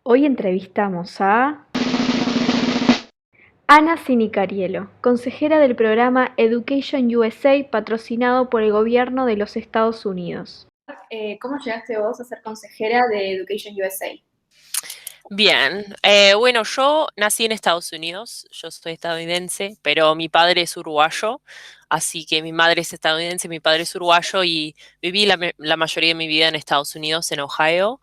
Hoy entrevistamos a Ana Sinicariello, consejera del programa Education USA patrocinado por el gobierno de los Estados Unidos. ¿Cómo llegaste vos a ser consejera de Education USA? Bien, bueno, yo nací en Estados Unidos, yo soy estadounidense, pero mi padre es uruguayo, así que mi madre es estadounidense, mi padre es uruguayo y viví la mayoría de mi vida en Estados Unidos, en Ohio.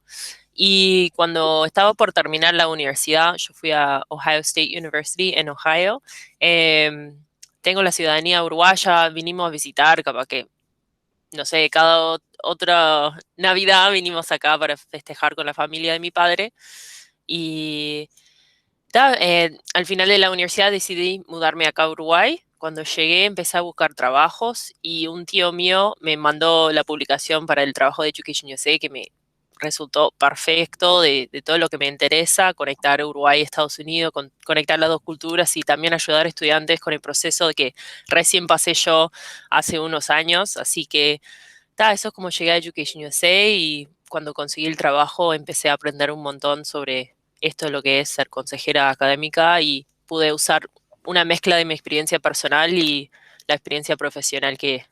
Y cuando estaba por terminar la universidad, yo fui a Ohio State University en Ohio. Tengo la ciudadanía uruguaya, vinimos a visitar, capaz que, no sé, cada otra Navidad vinimos acá para festejar con la familia de mi padre. Y al final de la universidad decidí mudarme acá a Uruguay. Cuando llegué empecé a buscar trabajos y un tío mío me mandó la publicación para el trabajo de Education USA que me resultó perfecto de todo lo que me interesa, conectar Uruguay y Estados Unidos, conectar las dos culturas y también ayudar a estudiantes con el proceso de que recién pasé yo hace unos años. Así que eso es como llegué a Education USA y cuando conseguí el trabajo empecé a aprender un montón sobre esto de lo que es ser consejera académica y pude usar una mezcla de mi experiencia personal y la experiencia profesional que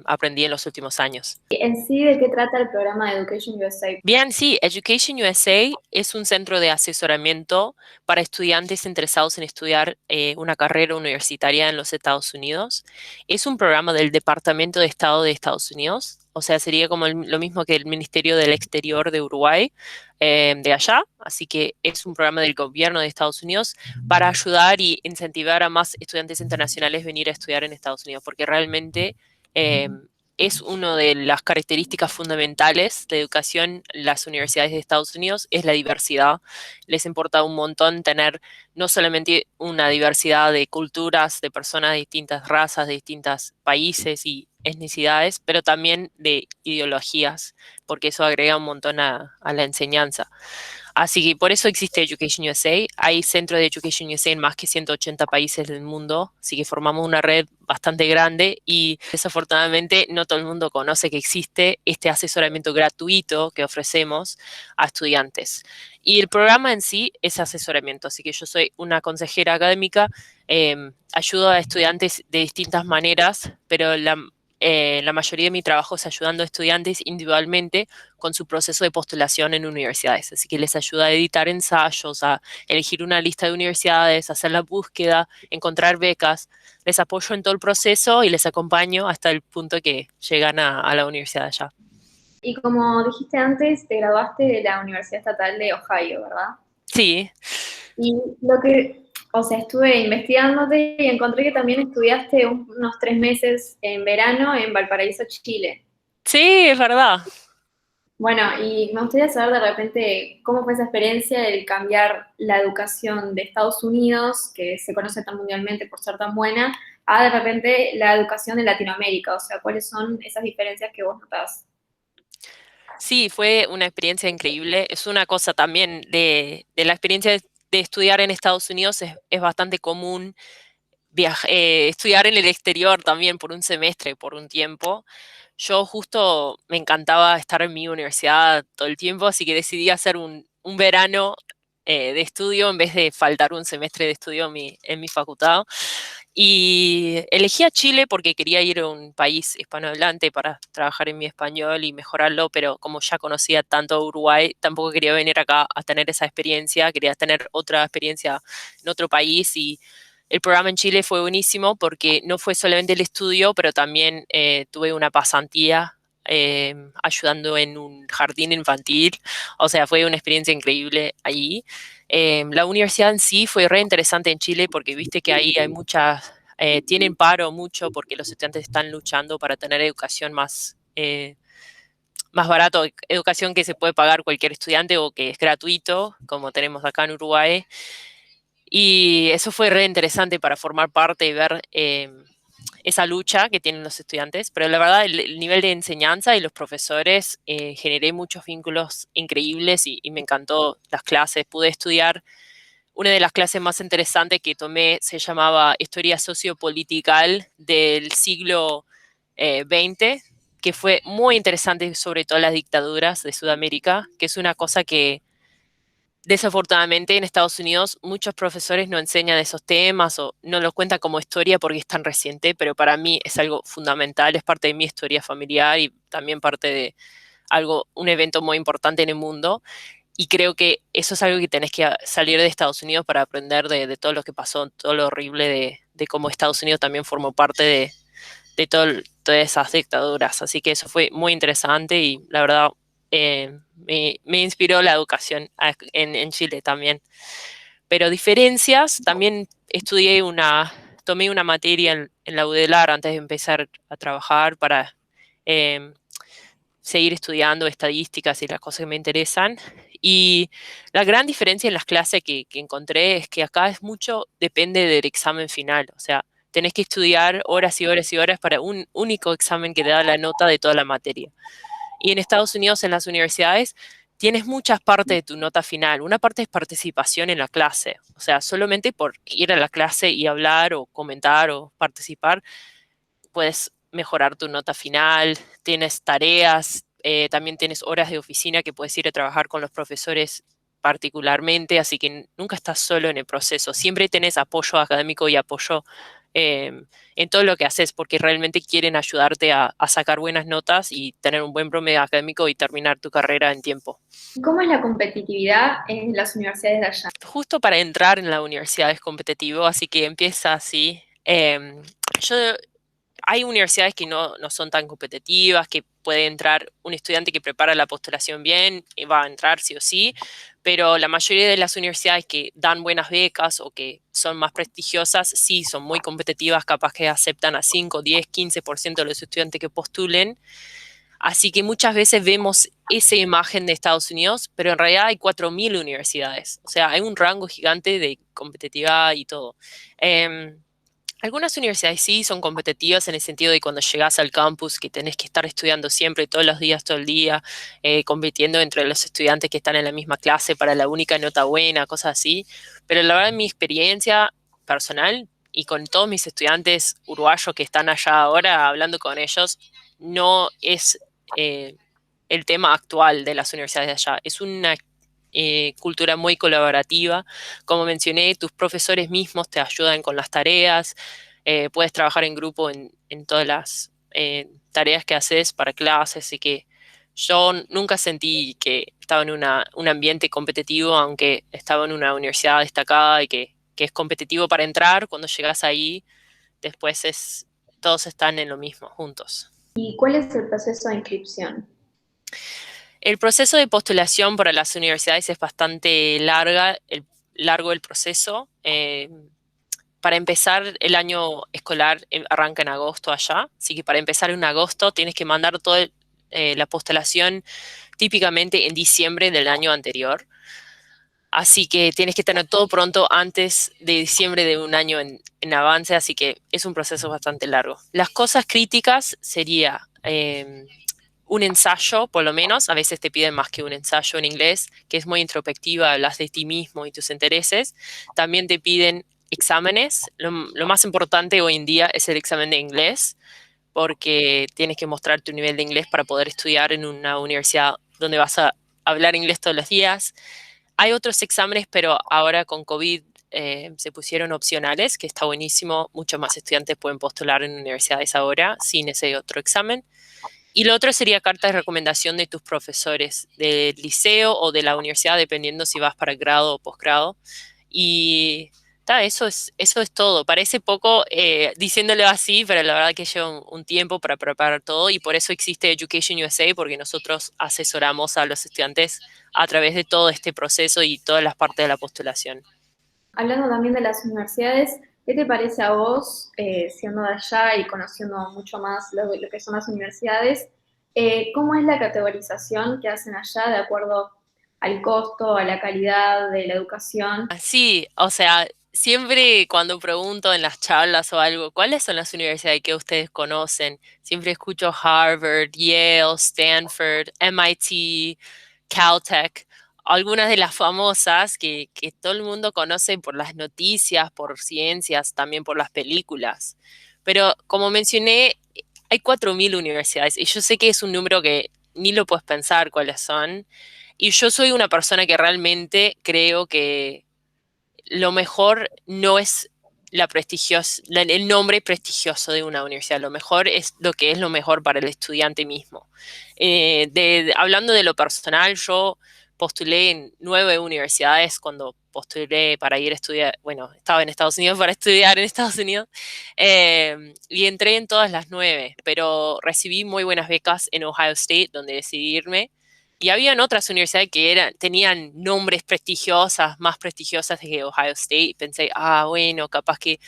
aprendí en los últimos años. En sí, ¿de qué trata el programa de Education USA? Bien, sí, Education USA es un centro de asesoramiento para estudiantes interesados en estudiar una carrera universitaria en los Estados Unidos. Es un programa del Departamento de Estado de Estados Unidos, o sea, sería como lo mismo que el Ministerio del Exterior de Uruguay, de allá. Así que es un programa del gobierno de Estados Unidos para ayudar y incentivar a más estudiantes internacionales venir a estudiar en Estados Unidos, porque realmente es una de las características fundamentales de educación en las universidades de Estados Unidos, es la diversidad. Les importa un montón tener no solamente una diversidad de culturas, de personas de distintas razas, de distintos países y etnicidades, pero también de ideologías, porque eso agrega un montón a la enseñanza. Así que por eso existe Education USA. Hay centros de Education USA en más que 180 países del mundo, así que formamos una red bastante grande y desafortunadamente no todo el mundo conoce que existe este asesoramiento gratuito que ofrecemos a estudiantes. Y el programa en sí es asesoramiento, así que yo soy una consejera académica, ayudo a estudiantes de distintas maneras, pero la mayoría de mi trabajo es ayudando a estudiantes individualmente con su proceso de postulación en universidades. Así que les ayuda a editar ensayos, a elegir una lista de universidades, a hacer la búsqueda, encontrar becas. Les apoyo en todo el proceso y les acompaño hasta el punto que llegan a la universidad allá. Y como dijiste antes, te graduaste de la Universidad Estatal de Ohio, ¿verdad? Sí, Y estuve investigándote y encontré que también estudiaste unos 3 meses en verano en Valparaíso, Chile. sí, es verdad. Bueno, y me gustaría saber de repente cómo fue esa experiencia del cambiar la educación de Estados Unidos, que se conoce tan mundialmente por ser tan buena, a de repente la educación de Latinoamérica. O sea, ¿cuáles son esas diferencias que vos notás? Sí, fue una experiencia increíble. Es una cosa también de la experiencia de estudiar en Estados Unidos, es bastante común estudiar en el exterior también por un semestre, por un tiempo. Yo justo me encantaba estar en mi universidad todo el tiempo, así que decidí hacer un verano de estudio en vez de faltar un semestre de estudio en mi facultad. Y elegí a Chile porque quería ir a un país hispanohablante para trabajar en mi español y mejorarlo, pero como ya conocía tanto Uruguay, tampoco quería venir acá a tener esa experiencia, quería tener otra experiencia en otro país y el programa en Chile fue buenísimo porque no fue solamente el estudio, pero también tuve una pasantía ayudando en un jardín infantil. O sea, fue una experiencia increíble allí. La universidad en sí fue re interesante en Chile porque viste que ahí hay muchas, tienen paro mucho porque los estudiantes están luchando para tener educación más barato, educación que se puede pagar cualquier estudiante o que es gratuito, como tenemos acá en Uruguay. Y eso fue re interesante para formar parte y ver esa lucha que tienen los estudiantes. Pero la verdad, el nivel de enseñanza y los profesores, generé muchos vínculos increíbles y me encantó las clases. Pude estudiar una de las clases más interesantes que tomé, se llamaba Historia Sociopolitical del siglo XX, que fue muy interesante sobre todas las dictaduras de Sudamérica, que es una cosa que Desafortunadamente en Estados Unidos muchos profesores no enseñan esos temas o no los cuentan como historia porque es tan reciente, pero para mí es algo fundamental, es parte de mi historia familiar y también parte de algo, un evento muy importante en el mundo. Y creo que eso es algo que tenés que salir de Estados Unidos para aprender de todo lo que pasó, todo lo horrible de cómo Estados Unidos también formó parte de todas esas dictaduras. Así que eso fue muy interesante y la verdad me inspiró la educación en Chile también. Pero diferencias, también tomé una materia en la UDELAR antes de empezar a trabajar para eh, seguir estudiando estadísticas y las cosas que me interesan. Y la gran diferencia en las clases que encontré es que acá es mucho, depende del examen final. O sea, tenés que estudiar horas y horas y horas para un único examen que te da la nota de toda la materia. Y en Estados Unidos, en las universidades, tienes muchas partes de tu nota final. Una parte es participación en la clase. O sea, solamente por ir a la clase y hablar o comentar o participar, puedes mejorar tu nota final, tienes tareas, también tienes horas de oficina que puedes ir a trabajar con los profesores particularmente, así que nunca estás solo en el proceso, siempre tenés apoyo académico y apoyo en todo lo que haces, porque realmente quieren ayudarte a sacar buenas notas y tener un buen promedio académico y terminar tu carrera en tiempo. ¿Cómo es la competitividad en las universidades de allá? Justo para entrar en la universidad es competitivo, así que empieza así. Yo hay universidades que no son tan competitivas, que puede entrar un estudiante que prepara la postulación bien y va a entrar sí o sí, pero la mayoría de las universidades que dan buenas becas o que son más prestigiosas, sí, son muy competitivas, capaz que aceptan a 5, 10, 15% de los estudiantes que postulen. Así que muchas veces vemos esa imagen de Estados Unidos, pero en realidad hay 4.000 universidades. O sea, hay un rango gigante de competitividad y todo. Eh, Algunas universidades sí son competitivas en el sentido de cuando llegas al campus que tenés que estar estudiando siempre, todos los días, todo el día, compitiendo entre los estudiantes que están en la misma clase para la única nota buena, cosas así. Pero la verdad, mi experiencia personal y con todos mis estudiantes uruguayos que están allá ahora, hablando con ellos, no es el tema actual de las universidades de allá. Es una cultura muy colaborativa. Como mencioné, tus profesores mismos te ayudan con las tareas, puedes trabajar en grupo en todas las tareas que haces para clases y que yo nunca sentí que estaba en un ambiente competitivo, aunque estaba en una universidad destacada y que es competitivo para entrar. Cuando llegas ahí, después todos están en lo mismo, juntos. ¿Y cuál es el proceso de inscripción? El proceso de postulación para las universidades es bastante largo el proceso. Para empezar, el año escolar arranca en agosto allá, así que para empezar en agosto tienes que mandar toda la postulación típicamente en diciembre del año anterior. Así que tienes que tener todo pronto antes de diciembre de un año en avance, así que es un proceso bastante largo. Las cosas críticas sería un ensayo, por lo menos, a veces te piden más que un ensayo en inglés, que es muy introspectiva, hablas de ti mismo y tus intereses. También te piden exámenes. Lo más importante hoy en día es el examen de inglés, porque tienes que mostrar tu nivel de inglés para poder estudiar en una universidad donde vas a hablar inglés todos los días. Hay otros exámenes, pero ahora con COVID se pusieron opcionales, que está buenísimo. Muchos más estudiantes pueden postular en universidades ahora sin ese otro examen. Y lo otro sería carta de recomendación de tus profesores del liceo o de la universidad, dependiendo si vas para grado o posgrado. Y eso es todo. Parece poco diciéndolo así, pero la verdad que lleva un tiempo para preparar todo y por eso existe Education USA, porque nosotros asesoramos a los estudiantes a través de todo este proceso y todas las partes de la postulación. Hablando también de las universidades, ¿qué te parece a vos, siendo de allá y conociendo mucho más lo que son las universidades, cómo es la categorización que hacen allá de acuerdo al costo, a la calidad de la educación? Sí, o sea, siempre cuando pregunto en las charlas o algo, ¿cuáles son las universidades que ustedes conocen? Siempre escucho Harvard, Yale, Stanford, MIT, Caltech, algunas de las famosas que todo el mundo conoce por las noticias, por ciencias, también por las películas. Pero como mencioné, hay 4.000 universidades y yo sé que es un número que ni lo puedes pensar cuáles son. Y yo soy una persona que realmente creo que lo mejor no es el nombre prestigioso de una universidad, lo mejor es lo que es lo mejor para el estudiante mismo. Hablando de lo personal, yo postulé en 9 universidades cuando postulé para ir a estudiar, bueno, estaba en Estados Unidos para estudiar en Estados Unidos, y entré en todas las 9, pero recibí muy buenas becas en Ohio State, donde decidí irme. Y habían otras universidades que tenían nombres prestigiosas, más prestigiosas que Ohio State. Y pensé, bueno, capaz que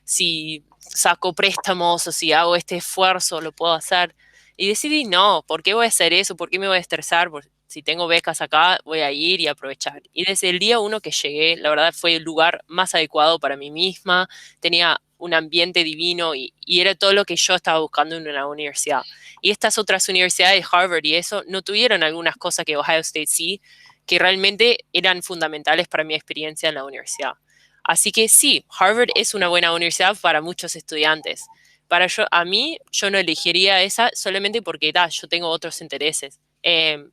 si saco préstamos o si hago este esfuerzo lo puedo hacer. Y decidí, no, ¿por qué voy a hacer eso? ¿Por qué me voy a estresar? Si tengo becas acá, voy a ir y aprovechar. Y desde el día uno que llegué, la verdad fue el lugar más adecuado para mí misma. Tenía un ambiente divino y era todo lo que yo estaba buscando en una universidad. Y estas otras universidades, Harvard y eso, no tuvieron algunas cosas que Ohio State sí, que realmente eran fundamentales para mi experiencia en la universidad. Así que sí, Harvard es una buena universidad para muchos estudiantes. A mí, yo no elegiría esa solamente porque yo tengo otros intereses.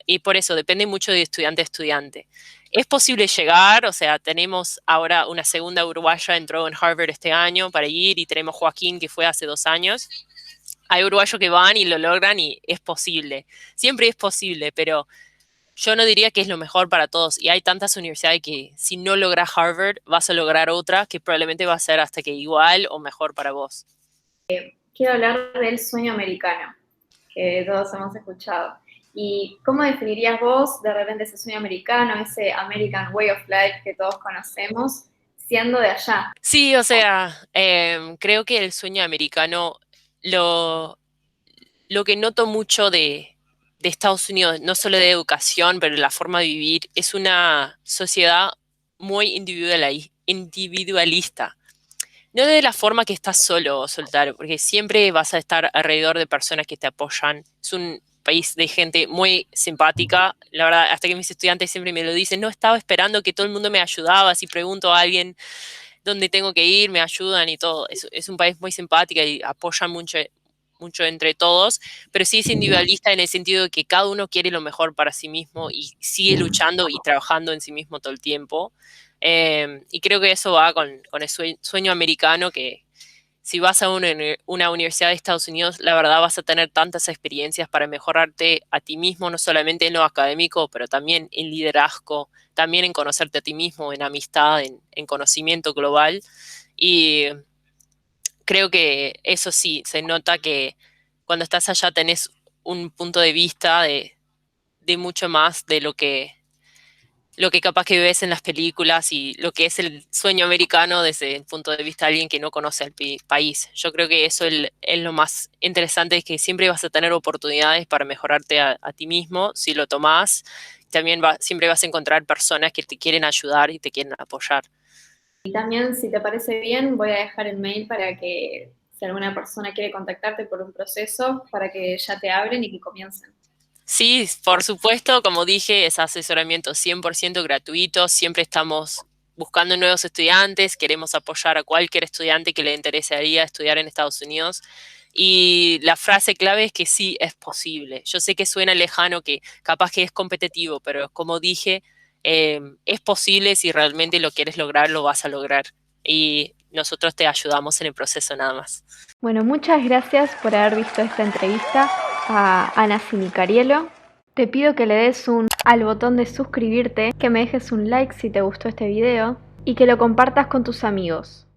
Y por eso depende mucho de estudiante a estudiante. Es posible llegar, o sea, tenemos ahora una segunda uruguaya entró en Harvard este año para ir y tenemos Joaquín que fue hace 2 años. Hay uruguayos que van y lo logran y es posible. Siempre es posible, pero yo no diría que es lo mejor para todos. Y hay tantas universidades que si no logras Harvard, vas a lograr otra que probablemente va a ser hasta que igual o mejor para vos. Quiero hablar del sueño americano, que todos hemos escuchado. ¿Y cómo definirías vos de repente ese sueño americano, ese American Way of Life que todos conocemos, siendo de allá? Sí, o sea, creo que el sueño americano, lo que noto mucho de Estados Unidos, no solo de educación, pero la forma de vivir, es una sociedad muy individualista. No de la forma que estás solo o solitario, porque siempre vas a estar alrededor de personas que te apoyan. Es un país de gente muy simpática. La verdad, hasta que mis estudiantes siempre me lo dicen, no estaba esperando que todo el mundo me ayudaba. Si pregunto a alguien dónde tengo que ir, me ayudan y todo. Es un país muy simpático y apoyan mucho, mucho entre todos, pero sí es individualista en el sentido de que cada uno quiere lo mejor para sí mismo y sigue luchando y trabajando en sí mismo todo el tiempo. Y creo que eso va con el sueño americano, que si vas a una universidad de Estados Unidos, la verdad vas a tener tantas experiencias para mejorarte a ti mismo, no solamente en lo académico, pero también en liderazgo, también en conocerte a ti mismo, en amistad, en conocimiento global. Y creo que eso sí, se nota que cuando estás allá tenés un punto de vista de mucho más de lo que capaz que ves en las películas y lo que es el sueño americano desde el punto de vista de alguien que no conoce el país. Yo creo que eso es lo más interesante, es que siempre vas a tener oportunidades para mejorarte a ti mismo si lo tomás. También siempre vas a encontrar personas que te quieren ayudar y te quieren apoyar. Y también, si te parece bien, voy a dejar el mail para que si alguna persona quiere contactarte por un proceso, para que ya te abren y que comiencen. Sí, por supuesto, como dije, es asesoramiento 100% gratuito, siempre estamos buscando nuevos estudiantes, queremos apoyar a cualquier estudiante que le interesaría estudiar en Estados Unidos. Y la frase clave es que sí, es posible. Yo sé que suena lejano, que capaz que es competitivo, pero como dije, es posible. Si realmente lo quieres lograr, lo vas a lograr. Y nosotros te ayudamos en el proceso nada más. Bueno, muchas gracias por haber visto esta entrevista a Ana Sinicariello. Te pido que le des al botón de suscribirte, que me dejes un like si te gustó este video y que lo compartas con tus amigos.